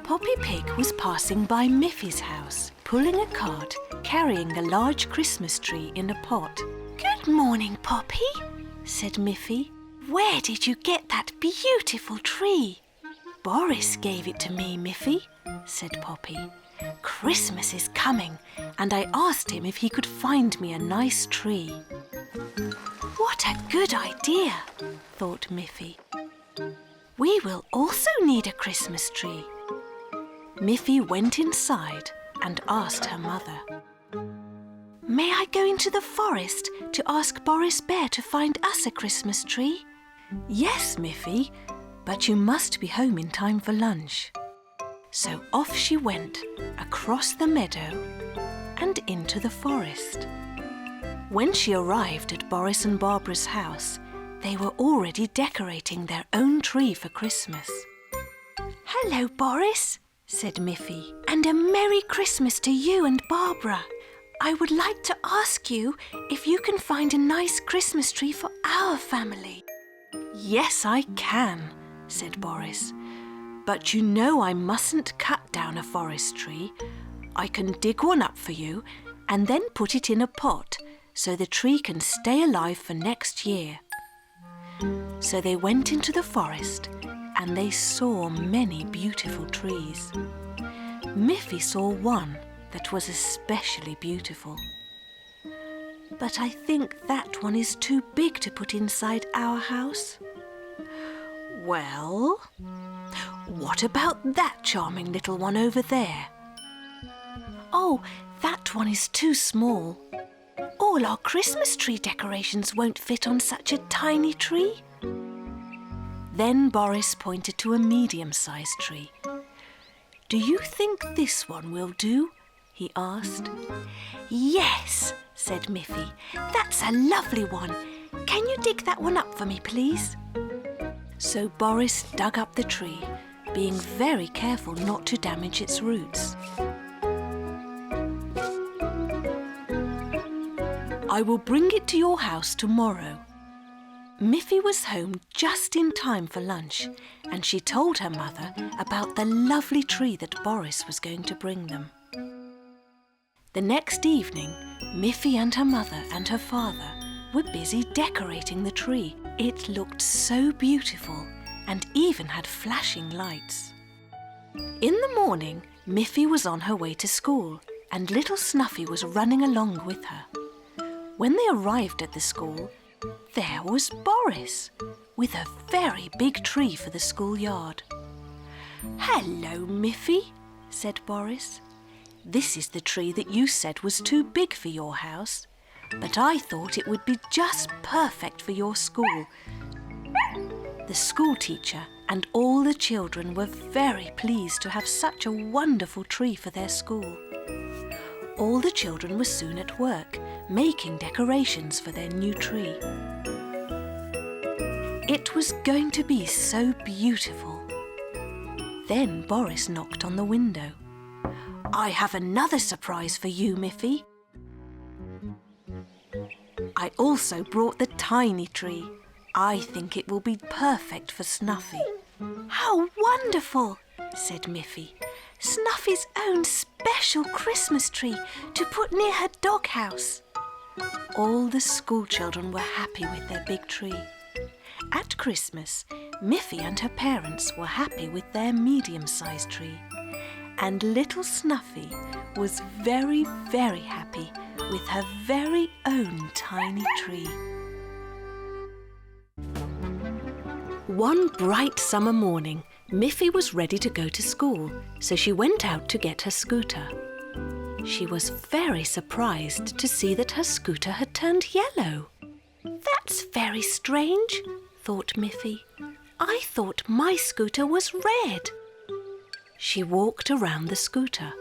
Poppy Pig was passing by Miffy's house, pulling a cart, carrying a large Christmas tree in a pot. "Good morning, Poppy," said Miffy. "Where did you get that beautiful tree?" "Boris gave it to me, Miffy," said Poppy. "Christmas is coming, and I asked him if he could find me a nice tree." "What a good idea," thought Miffy. "We will also need a Christmas tree." Miffy went inside and asked her mother, "May I go into the forest to ask Boris Bear to find us a Christmas tree?" "Yes, Miffy, but you must be home in time for lunch." So off she went, across the meadow and into the forest. When she arrived at Boris and Barbara's house, they were already decorating their own tree for Christmas. "Hello, Boris," said Miffy, "and a Merry Christmas to you and Barbara. I would like to ask you if you can find a nice Christmas tree for our family." "Yes, I can," said Boris. "But you know I mustn't cut down a forest tree. I can dig one up for you and then put it in a pot so the tree can stay alive for next year." So they went into the forest and they saw many beautiful trees. Miffy saw one that was especially beautiful. "But I think that one is too big to put inside our house." "Well, what about that charming little one over there?" "Oh, that one is too small. All our Christmas tree decorations won't fit on such a tiny tree." Then Boris pointed to a medium-sized tree. "Do you think this one will do?" he asked. "Yes," said Miffy. "That's a lovely one. Can you dig that one up for me, please?" So Boris dug up the tree, being very careful not to damage its roots. "I will bring it to your house tomorrow." Miffy was home just in time for lunch, and she told her mother about the lovely tree that Boris was going to bring them. The next evening, Miffy and her mother and her father were busy decorating the tree. It looked so beautiful and even had flashing lights. In the morning, Miffy was on her way to school and little Snuffy was running along with her. When they arrived at the school, there was Boris with a very big tree for the schoolyard. "Hello, Miffy," said Boris. "This is the tree that you said was too big for your house, but I thought it would be just perfect for your school." The school teacher and all the children were very pleased to have such a wonderful tree for their school. All the children were soon at work, making decorations for their new tree. It was going to be so beautiful. Then Boris knocked on the window. "I have another surprise for you, Miffy. I also brought the tiny tree. I think it will be perfect for Snuffy." "How wonderful," said Miffy. "Snuffy's own special Christmas tree to put near her doghouse." All the school children were happy with their big tree. At Christmas, Miffy and her parents were happy with their medium-sized tree. And little Snuffy was very, very happy with her very own tiny tree. One bright summer morning, Miffy was ready to go to school, so she went out to get her scooter. She was very surprised to see that her scooter had turned yellow. "That's very strange," thought Miffy. "I thought my scooter was red." She walked around the scooter.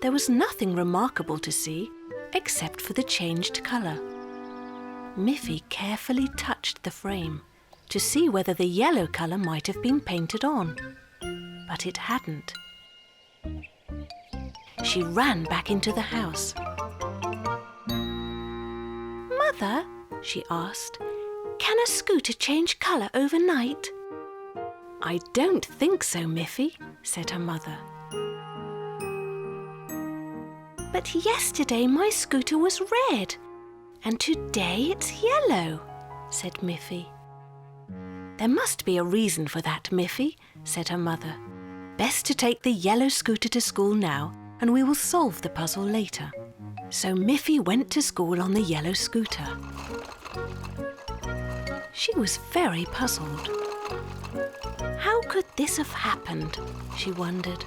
There was nothing remarkable to see, except for the changed colour. Miffy carefully touched the frame to see whether the yellow colour might have been painted on, but it hadn't. She ran back into the house. "Mother," she asked, "can a scooter change colour overnight?" "I don't think so, Miffy," said her mother. But yesterday my scooter was red, and today it's yellow, said Miffy. There must be a reason for that, Miffy, said her mother. Best to take the yellow scooter to school now, and we will solve the puzzle later. So Miffy went to school on the yellow scooter. She was very puzzled. How could this have happened? She wondered.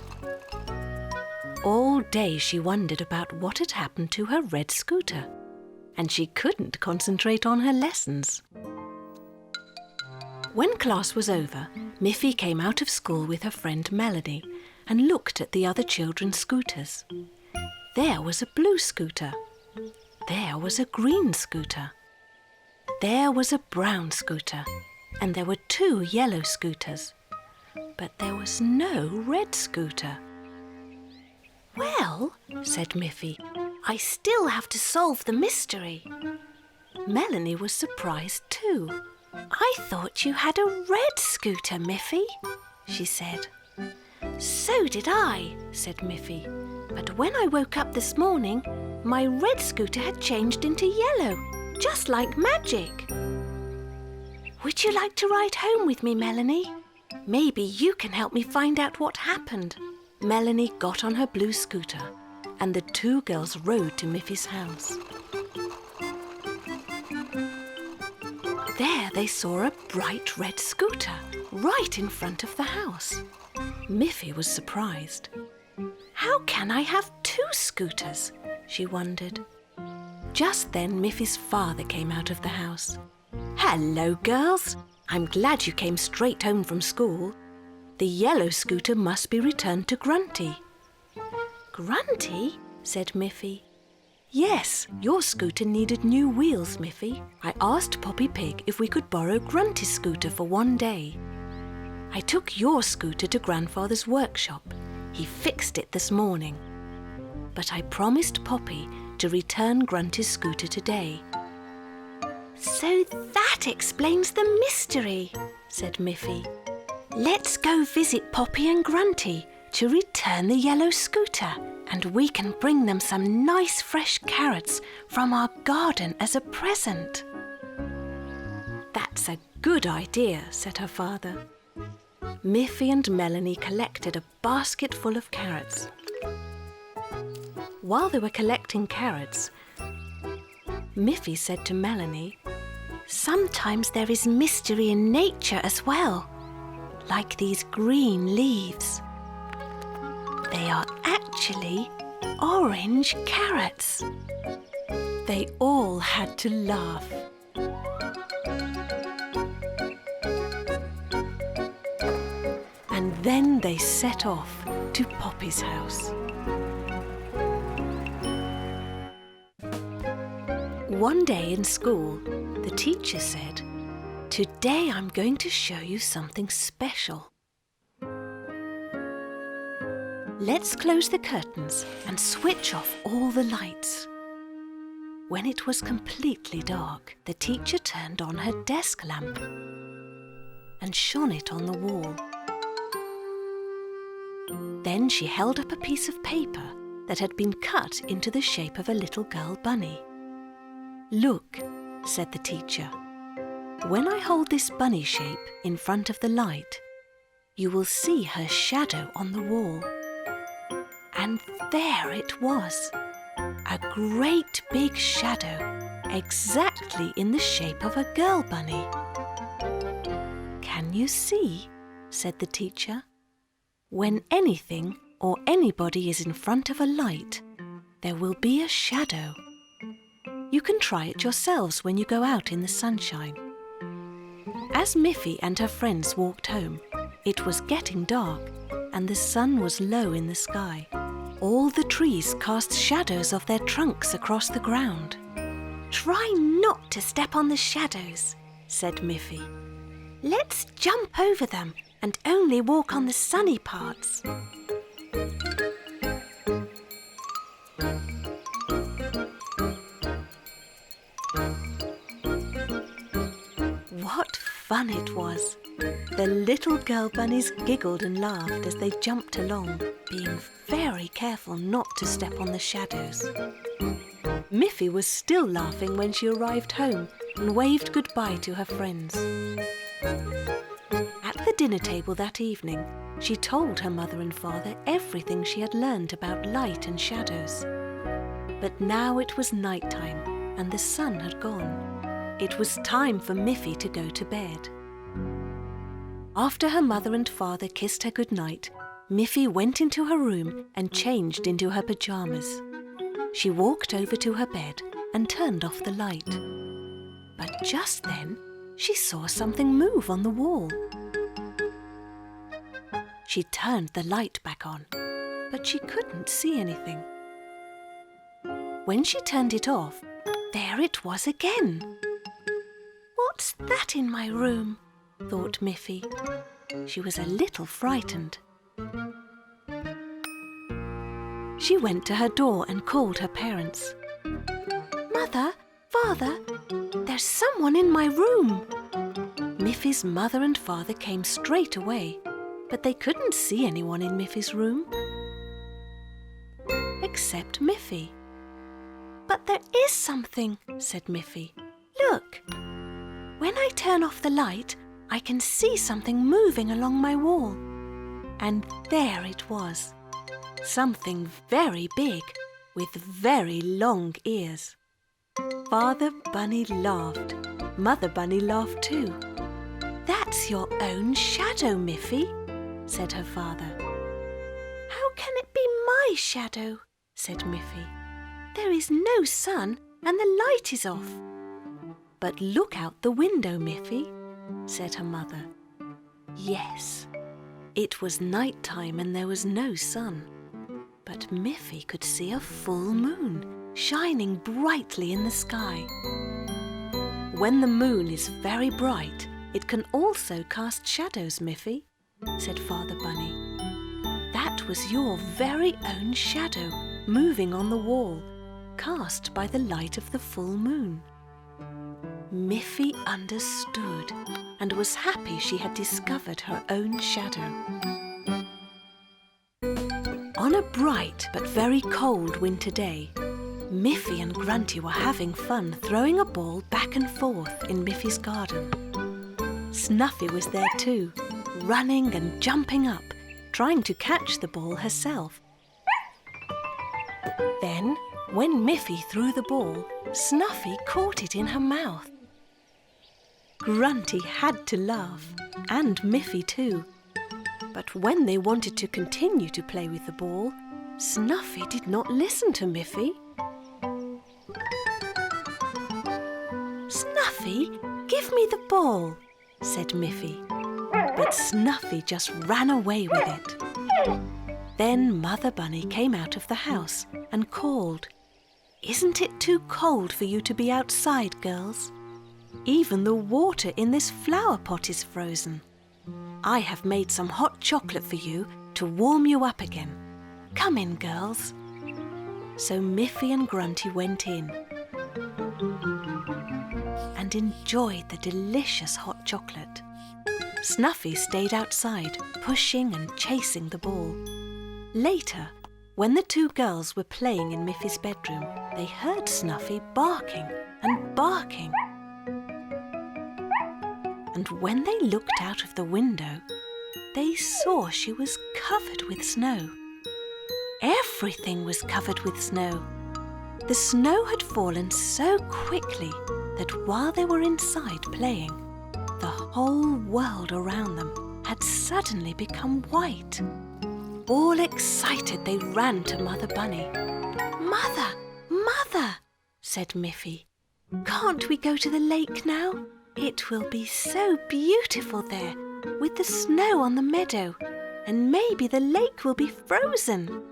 All day she wondered about what had happened to her red scooter, and she couldn't concentrate on her lessons. When class was over, Miffy came out of school with her friend Melanie and looked at the other children's scooters. There was a blue scooter. There was a green scooter. There was a brown scooter, and there were 2 yellow scooters. But there was no red scooter. Well, said Miffy, I still have to solve the mystery. Melanie was surprised too. I thought you had a red scooter, Miffy, she said. So did I, said Miffy. But when I woke up this morning, my red scooter had changed into yellow, just like magic. Would you like to ride home with me, Melanie? Maybe you can help me find out what happened. Melanie got on her blue scooter, and the 2 girls rode to Miffy's house. There they saw a bright red scooter right in front of the house. Miffy was surprised. How can I have 2 scooters? She wondered. Just then Miffy's father came out of the house. Hello, girls. I'm glad you came straight home from school. The yellow scooter must be returned to Grunty. Grunty? said Miffy. Yes, your scooter needed new wheels, Miffy. I asked Poppy Pig if we could borrow Grunty's scooter for one day. I took your scooter to Grandfather's workshop. He fixed it this morning. But I promised Poppy to return Grunty's scooter today. So that explains the mystery, said Miffy. Let's go visit Poppy and Grunty to return the yellow scooter, and we can bring them some nice fresh carrots from our garden as a present. That's a good idea, said her father. Miffy and Melanie collected a basket full of carrots. While they were collecting carrots, Miffy said to Melanie, Sometimes there is mystery in nature as well, like these green leaves. They are actually orange carrots. They all had to laugh. And then they set off to Poppy's house. One day in school, the teacher said, Today I'm going to show you something special. Let's close the curtains and switch off all the lights. When it was completely dark, the teacher turned on her desk lamp and shone it on the wall. Then she held up a piece of paper that had been cut into the shape of a little girl bunny. Look, said the teacher. When I hold this bunny shape in front of the light, you will see her shadow on the wall. And there it was, a great big shadow, exactly in the shape of a girl bunny. Can you see? Said the teacher. When anything or anybody is in front of a light, there will be a shadow. You can try it yourselves when you go out in the sunshine. As Miffy and her friends walked home, it was getting dark and the sun was low in the sky. All the trees cast shadows of their trunks across the ground. Try not to step on the shadows, said Miffy. Let's jump over them and only walk on the sunny parts. What fun it was! The little girl bunnies giggled and laughed as they jumped along, being very careful not to step on the shadows. Miffy was still laughing when she arrived home and waved goodbye to her friends. At the dinner table that evening, she told her mother and father everything she had learned about light and shadows. But now it was night time and the sun had gone. It was time for Miffy to go to bed. After her mother and father kissed her goodnight, Miffy went into her room and changed into her pyjamas. She walked over to her bed and turned off the light. But just then, she saw something move on the wall. She turned the light back on, but she couldn't see anything. When she turned it off, there it was again. "What's that in my room?" thought Miffy. She was a little frightened. She went to her door and called her parents. "Mother, Father, there's someone in my room." Miffy's mother and father came straight away, but they couldn't see anyone in Miffy's room. Except Miffy. "But there is something," said Miffy. "Look. When I turn off the light, I can see something moving along my wall." And there it was. Something very big with very long ears. Father Bunny laughed. Mother Bunny laughed too. "That's your own shadow, Miffy," said her father. "How can it be my shadow?" said Miffy. "There is no sun and the light is off." "But look out the window, Miffy," said her mother. Yes, it was night time and there was no sun. But Miffy could see a full moon shining brightly in the sky. "When the moon is very bright, it can also cast shadows, Miffy," said Father Bunny. "That was your very own shadow moving on the wall, cast by the light of the full moon." Miffy understood and was happy she had discovered her own shadow. On a bright but very cold winter day, Miffy and Grunty were having fun throwing a ball back and forth in Miffy's garden. Snuffy was there too, running and jumping up, trying to catch the ball herself. Then, when Miffy threw the ball, Snuffy caught it in her mouth. Grunty had to laugh, and Miffy too. But when they wanted to continue to play with the ball, Snuffy did not listen to Miffy. "Snuffy, give me the ball," said Miffy. But Snuffy just ran away with it. Then Mother Bunny came out of the house and called, "Isn't it too cold for you to be outside, girls? Even the water in this flower pot is frozen. I have made some hot chocolate for you to warm you up again. Come in, girls." So Miffy and Grunty went in and enjoyed the delicious hot chocolate. Snuffy stayed outside, pushing and chasing the ball. Later, when the two girls were playing in Miffy's bedroom, they heard Snuffy barking and barking. And when they looked out of the window, they saw she was covered with snow. Everything was covered with snow. The snow had fallen so quickly that while they were inside playing, the whole world around them had suddenly become white. All excited, they ran to Mother Bunny. "Mother, Mother," said Miffy, "can't we go to the lake now? It will be so beautiful there, with the snow on the meadow, and maybe the lake will be frozen."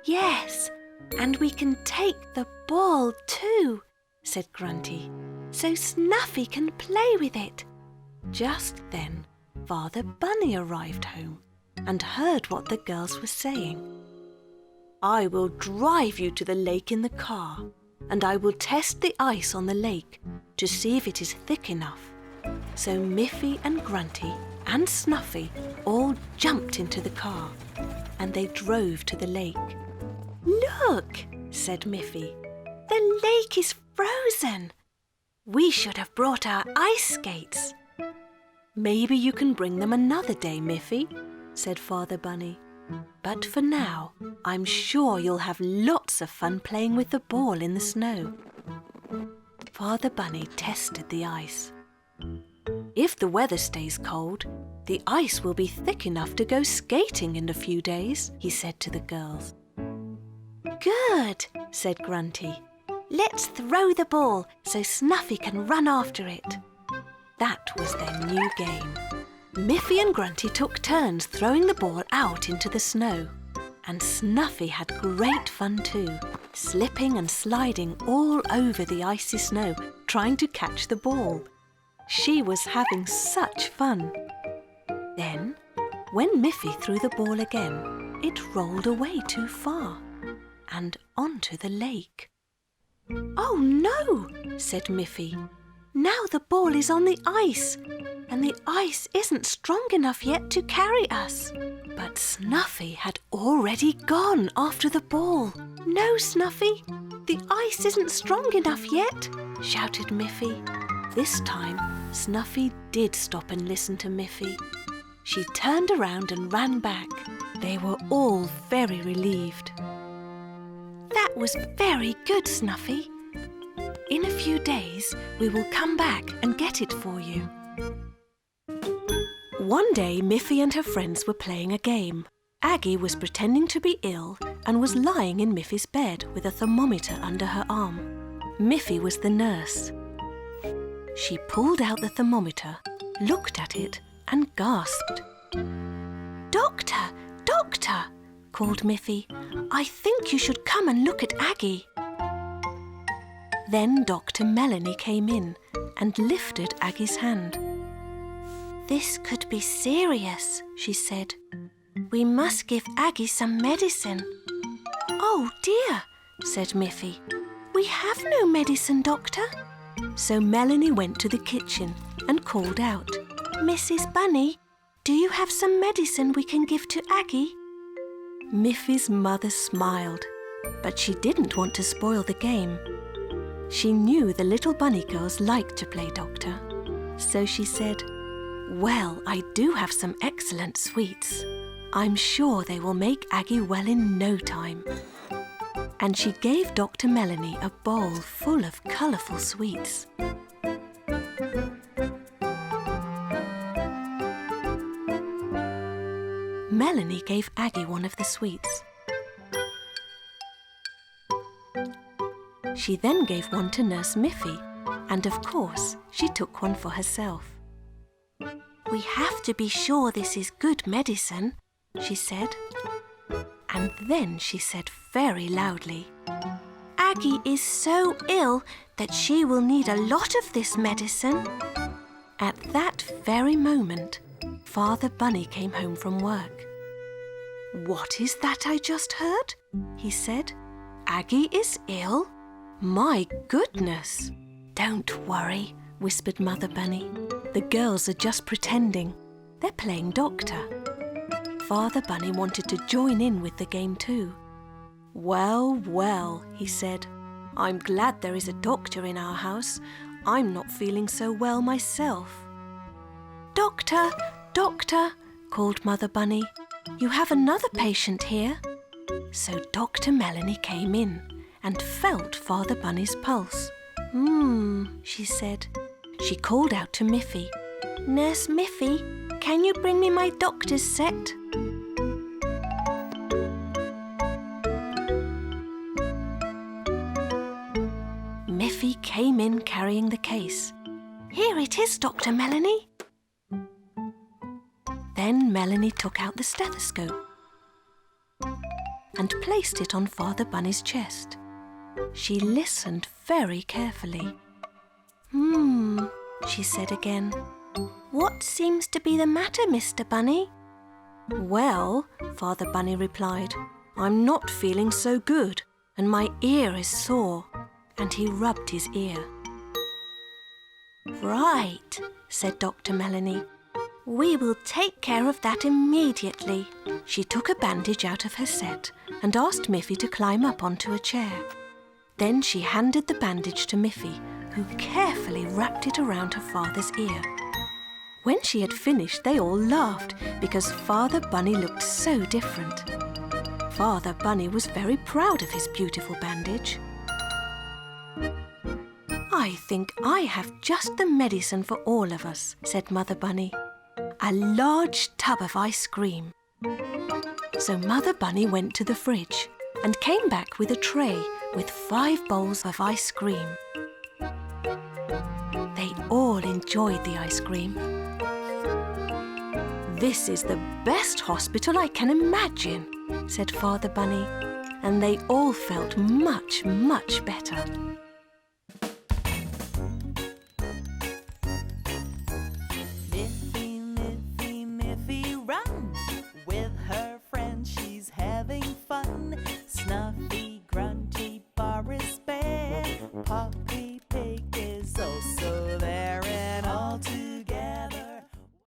"Yes, and we can take the ball too," said Grunty, "so Snuffy can play with it." Just then, Father Bunny arrived home and heard what the girls were saying. "I will drive you to the lake in the car, and I will test the ice on the lake to see if it is thick enough. So Miffy and Grunty and Snuffy all jumped into the car and they drove to the lake. "Look," said Miffy, "the lake is frozen. We should have brought our ice skates." "Maybe you can bring them another day, Miffy," said Father Bunny. "But for now, I'm sure you'll have lots of fun playing with the ball in the snow." Father Bunny tested the ice. "If the weather stays cold, the ice will be thick enough to go skating in a few days," he said to the girls. "Good," said Grunty. "Let's throw the ball so Snuffy can run after it." That was their new game. Miffy and Grunty took turns throwing the ball out into the snow. And Snuffy had great fun too, slipping and sliding all over the icy snow, trying to catch the ball. She was having such fun. Then, when Miffy threw the ball again, it rolled away too far and onto the lake. "Oh no," said Miffy. "Now the ball is on the ice, and the ice isn't strong enough yet to carry us." But Snuffy had already gone after the ball. "No, Snuffy, the ice isn't strong enough yet," shouted Miffy. This time, Snuffy did stop and listen to Miffy. She turned around and ran back. They were all very relieved. "That was very good, Snuffy. In a few days, we will come back and get it for you." One day, Miffy and her friends were playing a game. Aggie was pretending to be ill and was lying in Miffy's bed with a thermometer under her arm. Miffy was the nurse. She pulled out the thermometer, looked at it, and gasped. "Doctor, doctor," called Miffy. "I think you should come and look at Aggie." Then Dr. Melanie came in and lifted Aggie's hand. "This could be serious," she said. "We must give Aggie some medicine." "Oh dear," said Miffy. "We have no medicine, doctor." So Melanie went to the kitchen and called out, "Mrs. Bunny, do you have some medicine we can give to Aggie?" Miffy's mother smiled, but she didn't want to spoil the game. She knew the little bunny girls liked to play doctor. So she said, "Well, I do have some excellent sweets. I'm sure they will make Aggie well in no time." And she gave Dr. Melanie a bowl full of colourful sweets. Melanie gave Aggie one of the sweets. She then gave one to Nurse Miffy, and of course she took one for herself. "We have to be sure this is good medicine," she said. And then she said very loudly, "Aggie is so ill that she will need a lot of this medicine." At that very moment, Father Bunny came home from work. "What is that I just heard?" he said. "Aggie is ill? My goodness!" "Don't worry," whispered Mother Bunny. "The girls are just pretending. They're playing doctor." Father Bunny wanted to join in with the game too. "Well, well," he said. "I'm glad there is a doctor in our house. I'm not feeling so well myself." "Doctor, doctor," called Mother Bunny. "You have another patient here." So Dr. Melanie came in and felt Father Bunny's pulse. She said. She called out to Miffy. "Nurse Miffy, can you bring me my doctor's set?" Miffy came in carrying the case. "Here it is, Dr. Melanie." Then Melanie took out the stethoscope and placed it on Father Bunny's chest. She listened very carefully. She said again. "What seems to be the matter, Mr. Bunny?" "Well," Father Bunny replied, "I'm not feeling so good and my ear is sore." And he rubbed his ear. Right, said Dr. Melanie. We will take care of that immediately. She took a bandage out of her set and asked Miffy to climb up onto a chair. Then she handed the bandage to Miffy, who carefully wrapped it around her father's ear. When she had finished, they all laughed because Father Bunny looked so different. Father Bunny was very proud of his beautiful bandage. I think I have just the medicine for all of us, said Mother Bunny. A large tub of ice cream. So Mother Bunny went to the fridge and came back with a tray with 5 bowls of ice cream. They all enjoyed the ice cream. This is the best hospital I can imagine, said Father Bunny, and they all felt much, much better. Miffy, Miffy, Miffy, run! With her friends she's having fun. Snuffy, Grunty, Boris Bear, Poppy Pig,